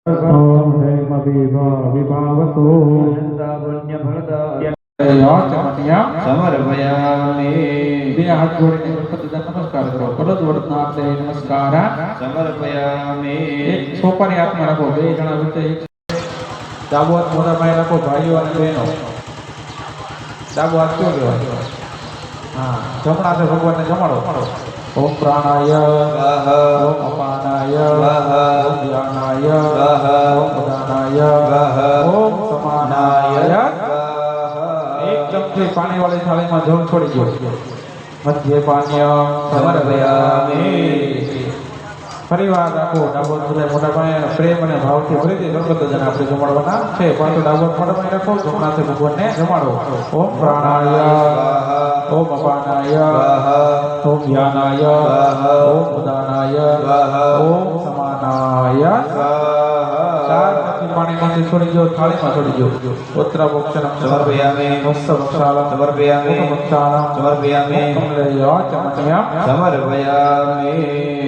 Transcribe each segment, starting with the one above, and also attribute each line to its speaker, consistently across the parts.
Speaker 1: ओम ह्रीं विभावसो
Speaker 2: समर्पयामि
Speaker 1: બે હાથ જોડીને ગણપતિને નમસ્કાર કરો. કરોડ વર્તના આપણે નમસ્કાર
Speaker 2: समर्पयामि
Speaker 1: એક સોપારી હાથમાં રાખો. બે જણા વચ્ચે એક ડાબો હાથ મોઢા પાસે રાખો. ભાઈઓ અને બહેનો ડાબો હાથ કયો કહેવાય? હા, જમણા હાથે ભગવાનને જમાડો. ઓમ પ્રાણાય ઓમ અપાનાય ઓમ ધ્યાનાય ઓમ ઉદાનાય ઓમ સમાનાય. એક ચમચી પાણી વાળી થાળીમાં જળ છોડી દો. મધ્ય પાન્ય સમર્પયામિ. ફરીવાર રાખો. ડાબો હાથ મોઢા પાસે પ્રેમ અને ભાવથી ફરીથી ગણપતિને આપણે જમાડવાના છે. પાછો ડાબો હાથ મોઢા પાસે રાખો. જમણાથી ભગવાનને જમાડો. ઓમ પ્રાણાય ઓમ અપાનાય ઓમ ધ્યાનાય ઓમ ઉદાનાય ઓમ સમાનાય. ચાર ચમચી પાણીમાંથી છોડી દો. થાળીમાં છોડી દો. પુત્રભક્ષણમ
Speaker 2: समर्पयामि
Speaker 1: હસ્તભક્ષાલમ
Speaker 2: समर्पयामि
Speaker 1: મુખભક્ષાલમ
Speaker 2: समर्पयामि
Speaker 1: કમલય ચમચમ્યા.
Speaker 2: समर्पयामि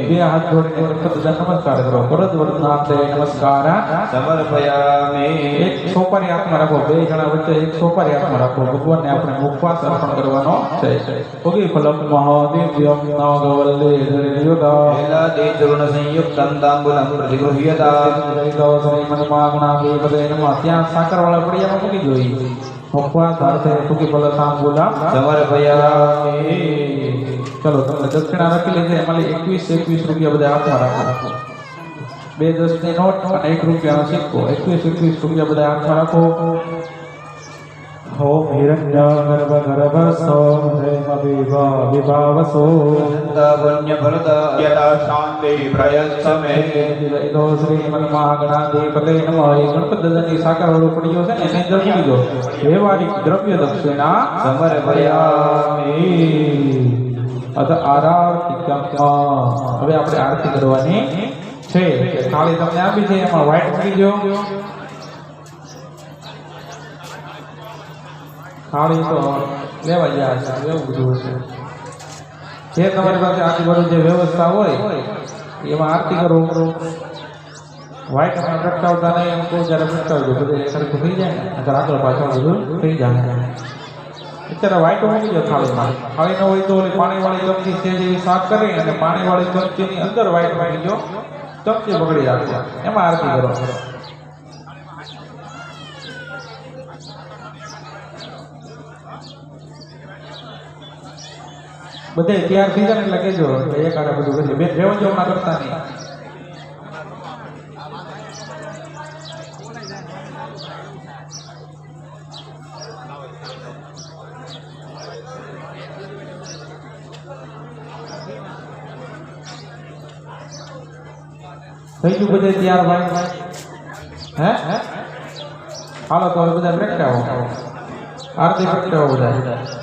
Speaker 1: બે હાથ જોડીને ગણપતિને નમસ્કાર કરો. કરોડ વર્તના આપણે નમસ્કાર
Speaker 2: समर्पयामि
Speaker 1: એક સોપારી હાથમાં રાખો. બે જણા વચ્ચે એક સોપારી હાથમાં રાખો. ભગવાનને આપણે મુખવાસ અર્પણ કરવાનો છે. ઓગી ફલમ મહાદેવ્યમ નાગવલ્લે હરિયુદા
Speaker 2: हेलादि चूर्ण संयुक्तं ताम्बूलं प्रतिगृह्यताम्
Speaker 1: ત્યાં સાકરવાળા પડિયામાં મૂકી જોઈએ. મુખવાસ અર્થે ટૂંકી ફલ તાંબૂલા
Speaker 2: समर्पयामि
Speaker 1: ચલો તમને દક્ષિણા રાખી લીધી. એમાં 21 રૂપિયા બધા હાથમાં રાખો. 2 10ની નોટ અને 1 રૂપિયાનો સિક્કો. 21 રૂપિયા બધા હાથમાં રાખો. ઓમ હિરણ્યગર્ભગર્ભસ્સો ह्रीं विभावसो
Speaker 2: पुण्यफलदा शान्ति प्रयच्छमे
Speaker 1: ઈદો શ્રીમન્મહાગણાધિપતે નમઃ. એ ગણપતિની સાકરવાળો પડીયો છે ને એને મૂકી દો. વ્યવહારિક દ્રવ્ય દક્ષિણા
Speaker 2: समर्पयामि
Speaker 1: અથ આરતીકમ. હવે આપણે આરતી કરવાની છે. થાળી તમને આપી છે, એમાં વ્હાઈટ મૂકી દો. થાળી તો લેવા ગયા છે, એવું બધું છે. જે તમારી પાસે આજુબાજુ જે વ્યવસ્થા હોય એમાં આરતી કરો. વ્હાઈટ માં પ્રગટાવતા નહીં. એમ કહું જ્યારે પ્રગટાવજો બધું સરખું થઈ જાય ને, અગર આગળ પાછળ બધું થઈ જાય. અત્યારે વ્હાઈટ મૂકી દો થાળીમાં. થાળી ન હોય તો ઓલી પાણીવાળી ચમચી છે જેવી સાફ કરી અને પાણીવાળી ચમચીની અંદર વ્હાઈટ મૂકી દો. ચમચી પકડી રાખો, એમાં આરતી કરો. બધે તૈયાર થઈ જાય એટલે કહેજો. એક આડે બધું કરીએ. બે રેવન ના કરતા નહીં. થઈ ગયું બધે તૈયાર ભાઈ? હે હાલો તો હવે બધા પ્રગટાવો. આરતી પ્રગટાવો બધા.